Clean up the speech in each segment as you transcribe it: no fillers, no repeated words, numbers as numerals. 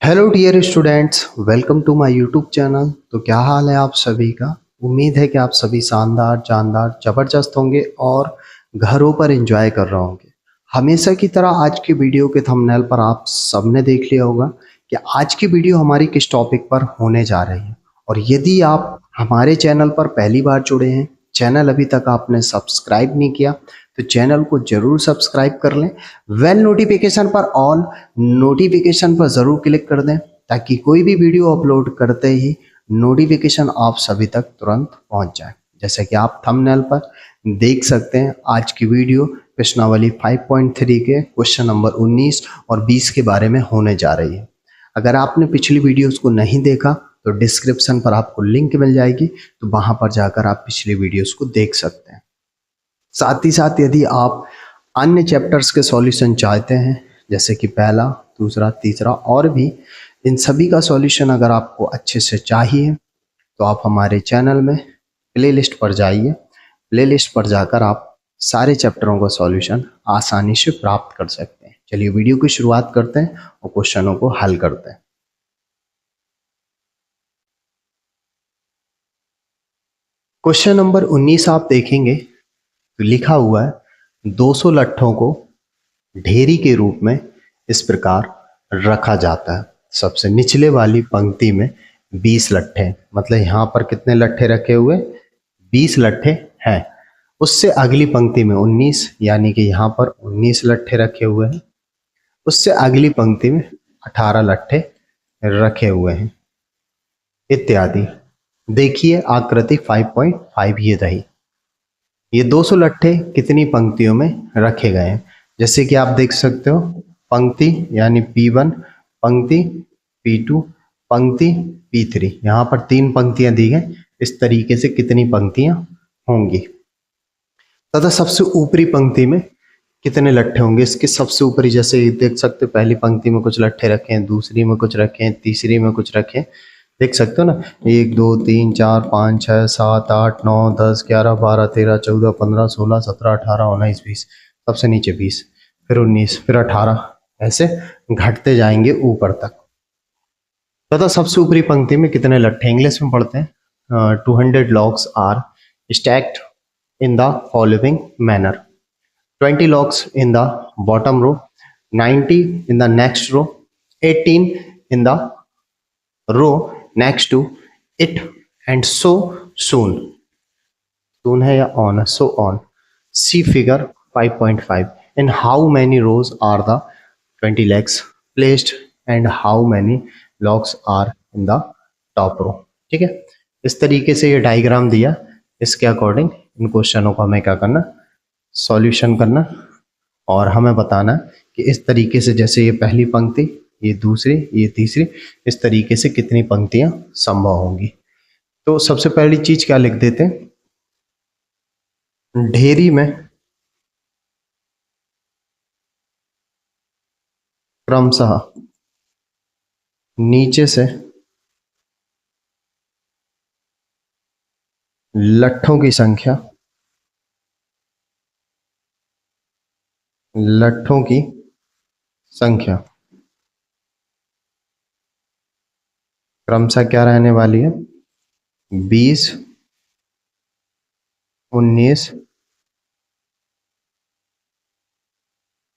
Hello dear students, welcome to my YouTube channel. तो क्या हाल है आप सभी का। उम्मीद है कि आप सभी शानदार जानदार ज़बरदस्त होंगे और घरों पर एंजॉय कर रहे होंगे। हमेशा की तरह आज की वीडियो के थंबनेल पर आप सबने देख लिया होगा कि आज की वीडियो हमारी किस टॉपिक पर होने जा रही है। और यदि आप हमारे चैनल पर पहली बार जुड़े हैं, चैनल अभी तक आपने सब्सक्राइब नहीं किया तो चैनल को जरूर सब्सक्राइब कर लें। वेल नोटिफिकेशन पर ऑल नोटिफिकेशन पर ज़रूर क्लिक कर दें ताकि कोई भी वीडियो अपलोड करते ही नोटिफिकेशन आप सभी तक तुरंत पहुंच जाए। जैसे कि आप थंबनेल पर देख सकते हैं, आज की वीडियो प्रश्नावली 5.3 के क्वेश्चन नंबर 19 और 20 के बारे में होने जा रही है। अगर आपने पिछली वीडियोस को नहीं देखा तो डिस्क्रिप्शन पर आपको लिंक मिल जाएगी, तो वहां पर जाकर आप पिछली वीडियोस को देख सकते हैं। साथ ही साथ यदि आप अन्य चैप्टर्स के सॉल्यूशन चाहते हैं, जैसे कि पहला, दूसरा, तीसरा और भी, इन सभी का सॉल्यूशन अगर आपको अच्छे से चाहिए तो आप हमारे चैनल में प्लेलिस्ट पर जाइए। प्लेलिस्ट पर जाकर आप सारे चैप्टरों का सॉल्यूशन आसानी से प्राप्त कर सकते हैं। चलिए वीडियो की शुरुआत करते हैं और क्वेश्चनों को हल करते हैं। क्वेश्चन नंबर 19 आप देखेंगे तो लिखा हुआ है 200 लट्ठों को ढेरी के रूप में इस प्रकार रखा जाता है। सबसे निचले वाली पंक्ति में 20 लट्ठे, मतलब यहाँ पर कितने लट्ठे रखे हुए, 20 लट्ठे हैं। उससे अगली पंक्ति में 19, यानी कि यहाँ पर 19 लट्ठे रखे हुए हैं। उससे अगली पंक्ति में 18 लट्ठे रखे हुए हैं, इत्यादि। देखिए आकृति 5.5 ये रही। ये 200 लट्ठे कितनी पंक्तियों में रखे गए हैं, जैसे कि आप देख सकते हो, पंक्ति यानी P1, पंक्ति P2, पंक्ति P3। यहाँ पर 3 पंक्तियां दी हैं। इस तरीके से कितनी पंक्तियां होंगी तथा सबसे ऊपरी पंक्ति में कितने लट्ठे होंगे। इसके सबसे ऊपरी जैसे देख सकते हो, पहली पंक्ति में कुछ लट्ठे रखे हैं, दूसरी में कुछ रखे हैं, तीसरी में कुछ रखे हैं। देख सकते हो ना, 1 2 3 4 5 6 7 8 9 10 11 12 13 14 15 16 17 18 19 20। सबसे नीचे 20, फिर 19, फिर 18, ऐसे घटते जाएंगे ऊपर तक। तथा सबसे ऊपरी पंक्ति में कितने लट्ठे, इंग्लिश में पढ़ते हैं 200 logs are stacked in the following manner. 20 logs in the bottom row, 90 in the next row, 18 in the row next to it, and so soon. Soon है या on है, so on. See figure 5.5. In how many rows are the 20 legs placed and how many logs are in the top row. ठीक है, इस तरीके से ये diagram दिया। इसके अकॉर्डिंग इन क्वेश्चनों को हमें क्या करना, सॉल्यूशन करना और हमें बताना कि इस तरीके से, जैसे ये पहली पंक्ति, ये दूसरी, ये तीसरी, इस तरीके से कितनी पंक्तियां संभव होंगी। तो सबसे पहली चीज क्या लिख देते हैं, ढेरी में क्रमशः नीचे से लट्ठों की संख्या, लट्ठों की संख्या क्रमशः क्या रहने वाली है, 20, 19,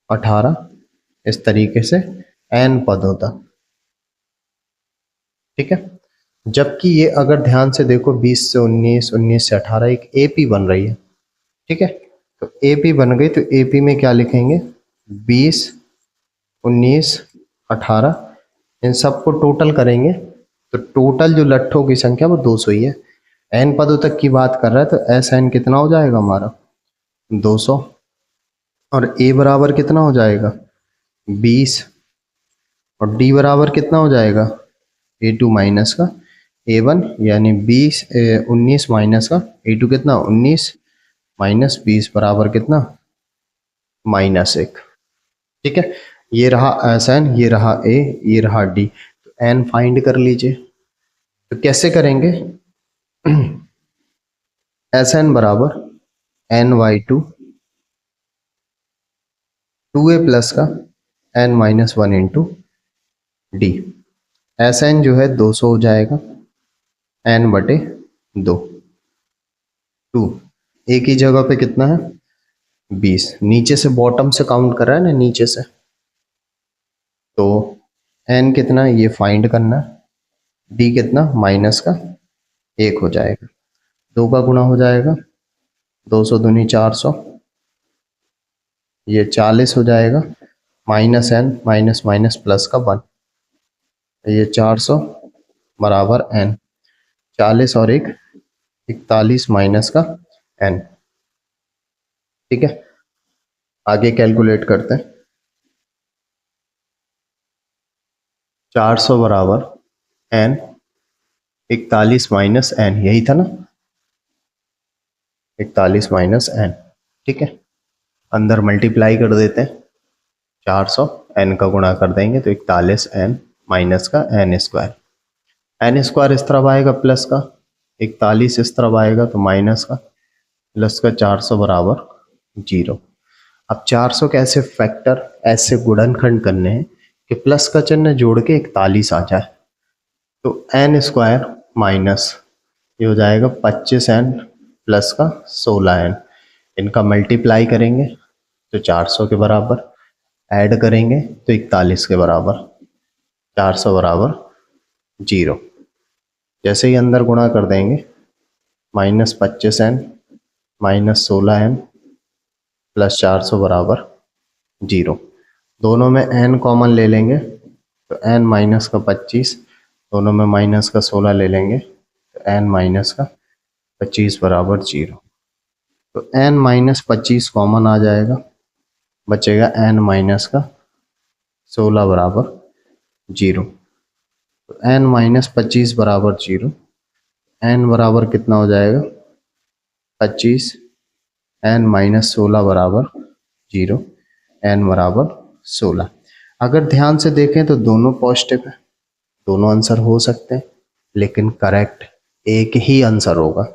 18, इस तरीके से n पदों तक। ठीक है, जबकि ये अगर ध्यान से देखो, 20 से 19, 19 से 18 एक एपी बन रही है। ठीक है, तो एपी बन गई तो एपी में क्या लिखेंगे, 20, 19, 18, इन सबको टोटल करेंगे तो टोटल जो लट्ठों की संख्या वो 200 ही है। एन पदों तक की बात कर रहा है तो एस एन कितना हो जाएगा हमारा, 200। और ए बराबर कितना हो जाएगा, 20। और डी बराबर कितना हो जाएगा, A2 माइनस का A1, यानी 20 19 माइनस का A2 कितना, 19 माइनस 20 बराबर कितना, -1। ठीक है, ये रहा एस एन, ये रहा ए, ये रहा डी। तो एन फाइंड कर लीजिए। तो कैसे करेंगे, एस एन बराबर n/2, 2a प्लस का n-1 into D. S N जो है 200 हो जाएगा, एन बटे 2, 2 एक ही जगह पे कितना है 20, नीचे से बॉटम से काउंट कर रहा है ना, नीचे से, तो एन कितना है ये फाइंड करना है, डी कितना माइनस का 1 हो जाएगा, 2 का गुणा हो जाएगा, 200 दूनी 400, ये 40 हो जाएगा, minus N minus minus plus का 1, ये 400 बराबर एन, 40 और 1 41 माइनस का एन। ठीक है, आगे कैलकुलेट करते हैं। 400 बराबर एन 41 माइनस एन, यही था ना, 41 माइनस एन। ठीक है, अंदर मल्टीप्लाई कर देते हैं, 400 एन का गुणा कर देंगे तो 41 एन माइनस का एन स्क्वायर, एन स्क्वायर इस तरफ आएगा प्लस का, 41 इस तरफ आएगा तो माइनस का, प्लस का 400 बराबर 0। अब 400 के ऐसे फैक्टर, ऐसे गुणनखंड करने हैं कि प्लस का चिन्ह जोड़ के 41 आ जाए, तो एन स्क्वायर माइनस ये हो जाएगा 25 एन प्लस का 16 एन, इनका मल्टीप्लाई करेंगे तो 400 के बराबर, ऐड करेंगे तो 41 के बराबर, 400 बराबर 0। जैसे ही अंदर गुणा कर देंगे, minus 25 N minus 16 N plus 400 बराबर 0। दोनों में n कॉमन ले लेंगे तो n माइनस का 25, दोनों में माइनस का 16 ले लेंगे तो n माइनस का 25 बराबर 0। तो n माइनस 25 कॉमन आ जाएगा, बचेगा n माइनस का 16 बराबर 0। तो n माइनस 25 बराबर 0, n बराबर कितना हो जाएगा 25, n माइनस 16 बराबर 0, n बराबर 16। अगर ध्यान से देखें तो दोनों पॉजिटिव है, दोनों आंसर हो सकते हैं, लेकिन करेक्ट एक ही आंसर होगा।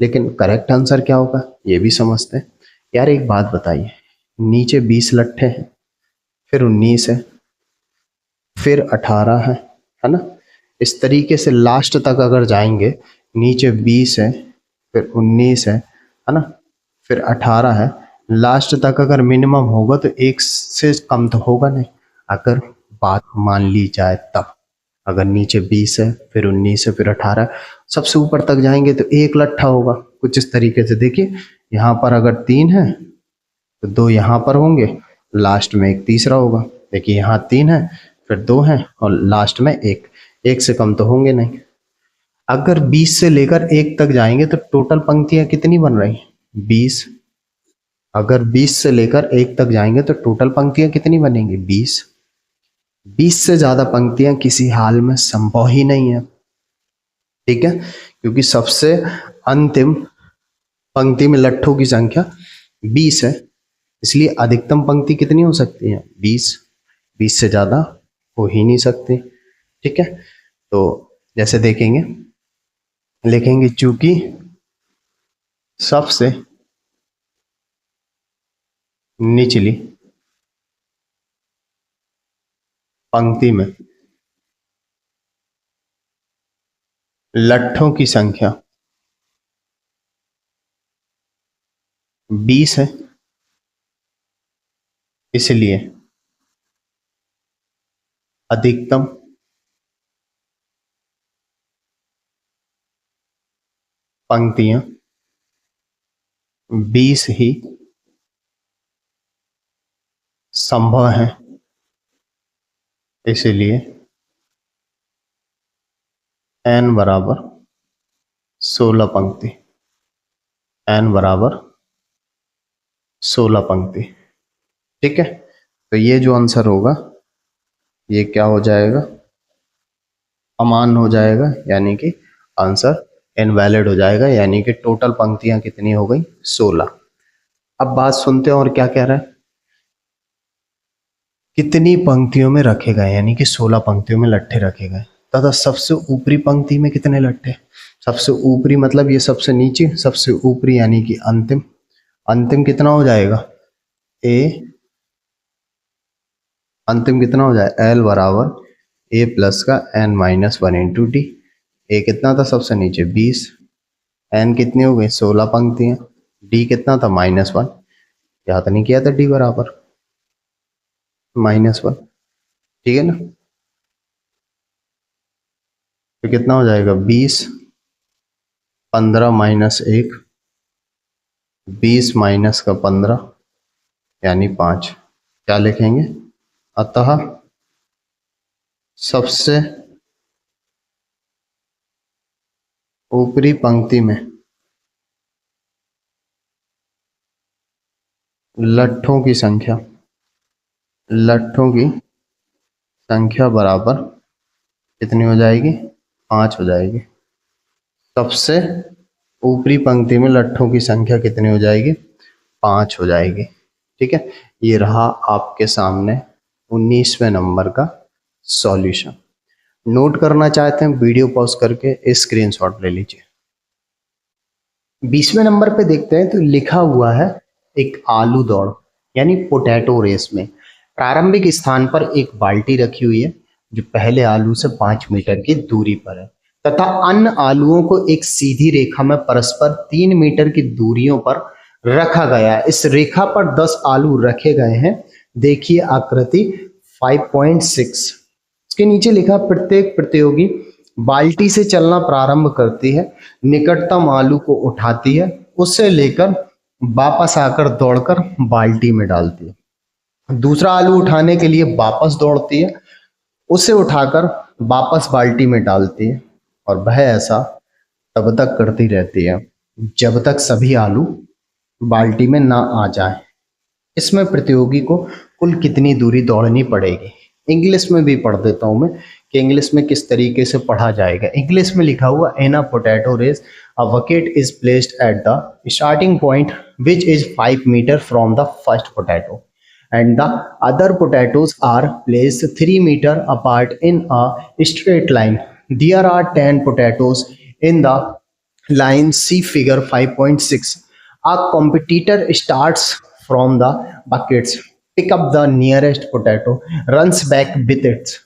लेकिन करेक्ट आंसर क्या होगा ये भी समझते हैं। यार एक बात बताइए, नीचे 20 लट्ठे हैं, फिर 19 है, फिर 18 है ना, इस तरीके से लास्ट तक अगर जाएंगे, नीचे 20 है, फिर 19 है ना, फिर 18 है, लास्ट तक अगर मिनिमम होगा तो एक से कम तो होगा नहीं, अगर बात मान ली जाए तब। अगर नीचे 20 है, फिर 19 है, फिर 18, सबसे ऊपर तक जाएंगे तो एक लट्ठा होगा। कुछ इस तरीके से देखिए, यहाँ पर अगर 3 है तो 2 यहाँ पर होंगे, लास्ट में एक तीसरा होगा। देखिए यहाँ 3 है, फिर 2 है और लास्ट में एक से कम तो होंगे नहीं। अगर 20 से लेकर 1 तक जाएंगे तो टोटल पंक्तियां कितनी बन रही 20। अगर 20 से लेकर 1 तक जाएंगे तो टोटल पंक्तियां कितनी बनेंगी 20। 20 से ज्यादा पंक्तियां किसी हाल में संभव ही नहीं है। ठीक है, क्योंकि सबसे अंतिम पंक्ति में लट्ठों की संख्या 20 है, इसलिए अधिकतम पंक्ति कितनी हो सकती है 20। 20 से ज्यादा हो ही नहीं सकती। ठीक है, तो जैसे देखेंगे, लिखेंगे चूंकि सबसे निचली पंक्ति में लट्ठों की संख्या 20 है, इसलिए अधिकतम पंक्तियां 20 ही संभव है, इसलिए n बराबर 16 पंक्ति, n बराबर 16 पंक्ति। ठीक है, तो ये जो आंसर होगा ये क्या हो जाएगा, अमान्य हो जाएगा, यानी कि आंसर इनवैलिड हो जाएगा, यानी कि टोटल पंक्तियां कितनी हो गई 16। अब बात सुनते हैं और क्या कह रहा है, कितनी पंक्तियों में रखे गए, यानी कि 16 पंक्तियों में लट्ठे रखे गए तथा सबसे ऊपरी पंक्ति में कितने लट्ठे। सबसे ऊपरी मतलब ये सबसे नीचे, सबसे ऊपरी यानी कि अंतिम। अंतिम कितना हो जाएगा ए, अंतिम कितना हो जाए L बराबर ए प्लस का n minus one into D. A कितना था सबसे नीचे 20, n कितनी हो गई 16 पंक्तियां, डी कितना था -1। याद नहीं किया था डी बराबर -1, ठीक है ना। तो कितना हो जाएगा 20, 15 माइनस 1, 20 माइनस का 15 यानी 5। क्या लिखेंगे, अतः सबसे ऊपरी पंक्ति में लट्ठों की संख्या बराबर कितनी हो जाएगी, 5 हो जाएगी। सबसे ऊपरी पंक्ति में लट्ठों की संख्या कितनी हो जाएगी, 5 हो जाएगी। ठीक है, ये रहा आपके सामने 19वें नंबर का सॉल्यूशन। नोट करना चाहते हैं वीडियो पॉज करके स्क्रीनशॉट ले लीजिए। 20वें नंबर पे देखते हैं तो लिखा हुआ है एक आलू दौड़ यानी पोटैटो रेस में प्रारंभिक स्थान पर एक बाल्टी रखी हुई है जो पहले आलू से 5 मीटर की दूरी पर है तथा अन्य आलुओं को एक सीधी रेखा में परस्पर 3 मीटर की दूरियों पर रखा गया है। इस रेखा पर 10 आलू रखे गए हैं। देखिए आकृति 5.6। इसके नीचे लिखा प्रत्येक प्रतियोगी बाल्टी से चलना प्रारंभ करती है, निकटतम आलू को उठाती है, उससे लेकर वापस आकर दौड़कर बाल्टी में डालती है। दूसरा आलू उठाने के लिए वापस दौड़ती है, उसे उठाकर वापस बाल्टी में डालती है और वह ऐसा तब तक करती रहती है जब तक सभी आलू बाल्टी में ना आ जाए। इसमें प्रतियोगी को कुल कितनी दूरी दौड़नी पड़ेगी। इंग्लिश में भी पढ़ देता हूं मैं कि इंग्लिश में किस तरीके से पढ़ा जाएगा। इंग्लिश में लिखा हुआ in a potato race a bucket is placed at the starting point which is 5 metre from the first potato and the other potatoes are placed 3 meter apart in a straight line. There are 10 potatoes in the line. See figure 5.6. A competitor starts from the buckets, pick up the nearest potato, runs back with it,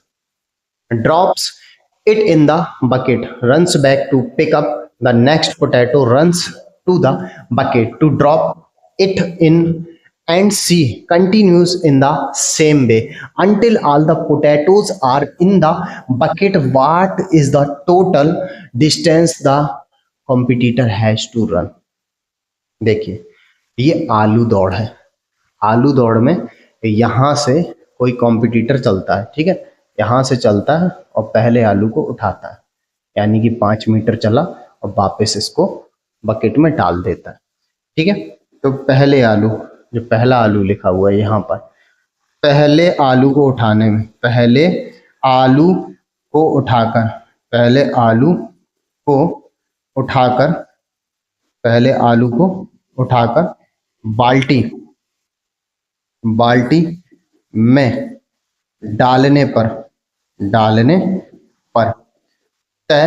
drops it in the bucket, runs back to pick up the next potato, runs to the bucket to drop it in, and C continues in the same way until all the potatoes are in the bucket. What is the total distance the competitor has to run? देखिए ये आलू दौड़ है। आलू दौड़ में यहां से कोई कॉम्पिटिटर चलता है, ठीक है, यहां से चलता है और पहले आलू को उठाता है, यानी कि 5 मीटर चला और वापस इसको बकेट में डाल देता है। ठीक है, तो पहले आलू, जो पहला आलू लिखा हुआ है यहाँ पर, पहले आलू को उठाने में, पहले आलू को उठाकर, पहले आलू को उठाकर, पहले आलू को उठाकर बाल्टी में डालने पर तय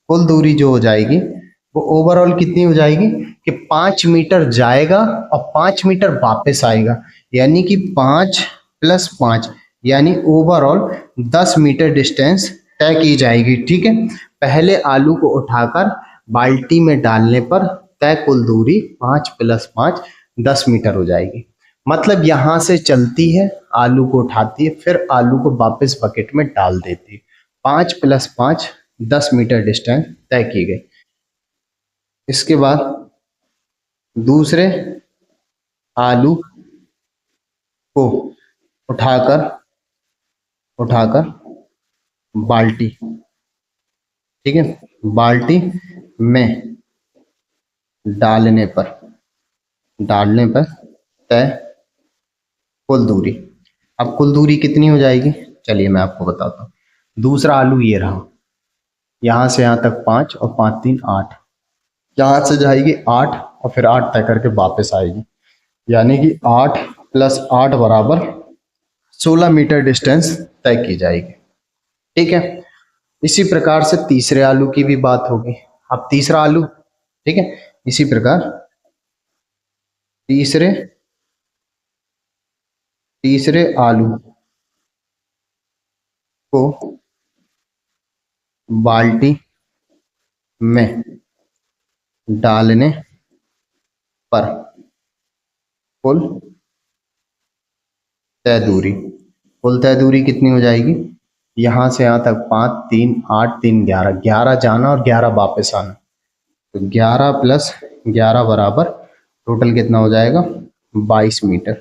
कुल दूरी जो हो जाएगी वो ओवरऑल कितनी हो जाएगी कि 5 मीटर जाएगा और 5 मीटर वापस आएगा, यानी कि 5 + 5 यानी ओवरऑल 10 मीटर डिस्टेंस तय की जाएगी। ठीक है, पहले आलू को उठाकर बाल्टी में डालने पर तय कुल दूरी 5 + 5 10 मीटर हो जाएगी। मतलब यहां से चलती है, आलू को उठाती है, फिर आलू को वापस बकेट में डाल देती है। 5 + 5 10 मीटर डिस्टेंस तय की गई। इसके बाद दूसरे आलू को उठाकर बाल्टी, ठीक है, बाल्टी में डालने पर तय कुल दूरी। अब कुल दूरी कितनी हो जाएगी, चलिए मैं आपको बताता हूँ। दूसरा आलू ये रहा, यहां से यहां तक 5 और 5 3 8, यहां से जाएगी 8 और फिर 8 तय करके वापस आएगी, यानी कि 8 + 8 बराबर 16 मीटर डिस्टेंस तय की जाएगी। ठीक है, इसी प्रकार से तीसरे आलू की भी बात होगी। अब तीसरा आलू, ठीक है, इसी प्रकार तीसरे आलू को बाल्टी में डालने पर कुल तय दूरी, कुल तय दूरी कितनी हो जाएगी, यहां से यहां तक 5 3 8 3 11, 11 जाना और 11 वापस आना, तो 11 प्लस 11 बराबर टोटल कितना हो जाएगा 22 मीटर।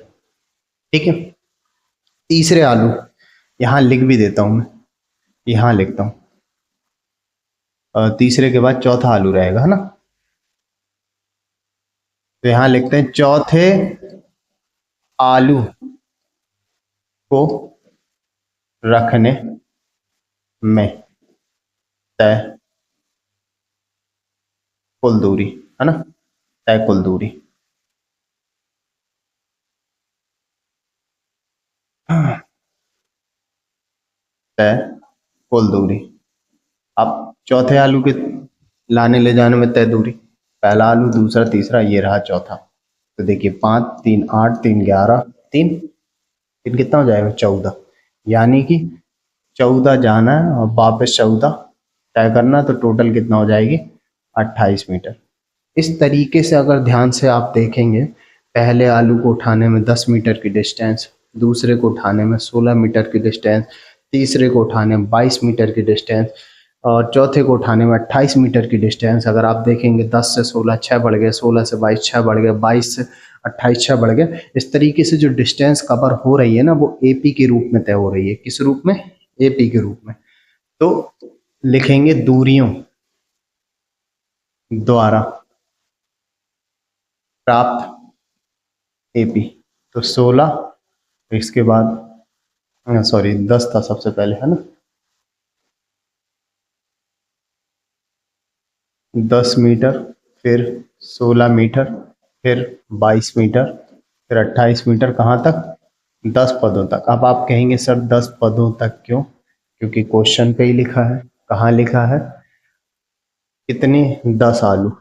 ठीक है, तीसरे आलू यहां लिख भी देता हूं मैं, यहां लिखता हूं, तीसरे के बाद चौथा आलू रहेगा, है ना। तो यहां लिखते हैं चौथे आलू को रखने में तय कुल दूरी, है ना, तय कुल दूरी। तय कुल दूरी, अब चौथे आलू के लाने ले जाने में तय दूरी, पहला आलू दूसरा तीसरा, ये रहा चौथा। तो देखिए 5 3 8 3 11, 3 3 कितना हो जाएगा 14, यानी कि 14 जाना है और वापस 14 तय करना, तो टोटल कितना हो जाएगी 28 मीटर। इस तरीके से अगर ध्यान से आप देखेंगे, पहले आलू को उठाने में 10 मीटर की डिस्टेंस, दूसरे को उठाने में 16 मीटर की डिस्टेंस, तीसरे को उठाने में 22 मीटर की डिस्टेंस और चौथे को उठाने में 28 मीटर की डिस्टेंस। अगर आप देखेंगे 10 से 16 6 बढ़ गए, 16 से 22 6 बढ़ गए, 22 से 28 6 बढ़ गए। इस तरीके से जो डिस्टेंस कवर हो रही है ना, वो एपी के रूप में तय हो रही है। किस रूप में, एपी के रूप में। तो लिखेंगे दूरियों द्वारा प्राप्त एपी, तो 16, इसके बाद सॉरी 10 था सबसे पहले, है ना, 10 मीटर, फिर 16 मीटर, फिर 22 मीटर, फिर 28 मीटर, कहाँ तक 10 पदों तक। अब आप कहेंगे सर 10 पदों तक क्यों, क्योंकि क्वेश्चन पे ही लिखा है। कहाँ लिखा है, कितने 10 आलू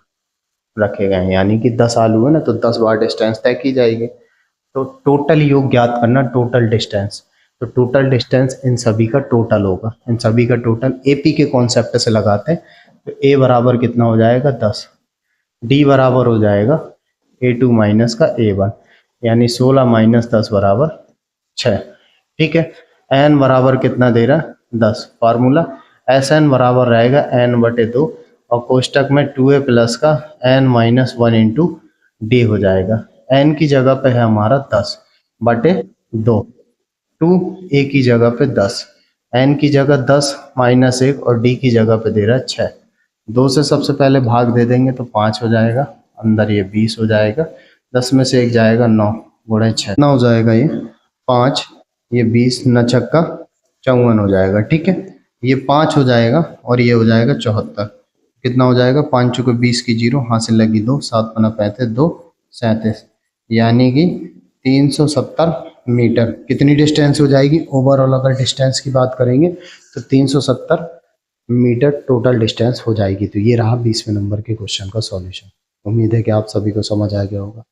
रखे गए हैं, यानी कि 10 आलू है ना, तो 10 बार डिस्टेंस तय की जाएगी। तो टोटल योग ज्ञात करना, टोटल डिस्टेंस, तो टोटल डिस्टेंस इन सभी का टोटल होगा, इन सभी का टोटल एपी के कॉन्सेप्ट से लगाते हैं। तो ए बराबर कितना हो जाएगा 10, डी बराबर हो जाएगा A2 माइनस का A1, यानी 16 माइनस 10 बराबर 6। ठीक है, एन बराबर कितना दे रहा है 10, फार्मूला एस एन बराबर रहेगा n बटे 2 और कोष्टक में 2a प्लस का n माइनस 1 इंटू डी हो जाएगा। n की जगह पे है हमारा 10 बटे 2, 2a की जगह पे 10, n की जगह 10 माइनस 1 और d की जगह पे दे रहा है 6। 2 से सबसे पहले भाग दे देंगे तो 5 हो जाएगा, अंदर ये 20 हो जाएगा, 10 में से 1 जाएगा 9 गुणे 6, कितना हो जाएगा ये 5, ये 20 न छक्का 54 हो जाएगा। ठीक है, ये 5 हो जाएगा और ये हो जाएगा 74, कितना हो जाएगा 5 चुके 20 की 0, हासिल लगी 2, 7 पना 35, 2 37, यानी कि 370 मीटर। कितनी डिस्टेंस हो जाएगी ओवरऑल, अगर डिस्टेंस की बात करेंगे तो 370 मीटर टोटल डिस्टेंस हो जाएगी। तो ये रहा 20वें नंबर के क्वेश्चन का सॉल्यूशन। उम्मीद है कि आप सभी को समझ आ गया होगा।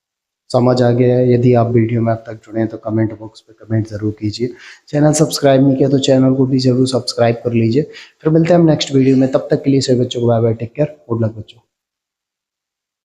समझ आ गया है, यदि आप वीडियो में अब तक जुड़े हैं तो कमेंट बॉक्स पे कमेंट जरूर कीजिए। चैनल सब्सक्राइब नहीं किया तो चैनल को भी जरूर सब्सक्राइब कर लीजिए। फिर मिलते हैं हम नेक्स्ट वीडियो में, तब तक के लिए सभी बच्चों को bye bye, take care, good luck बच्चों।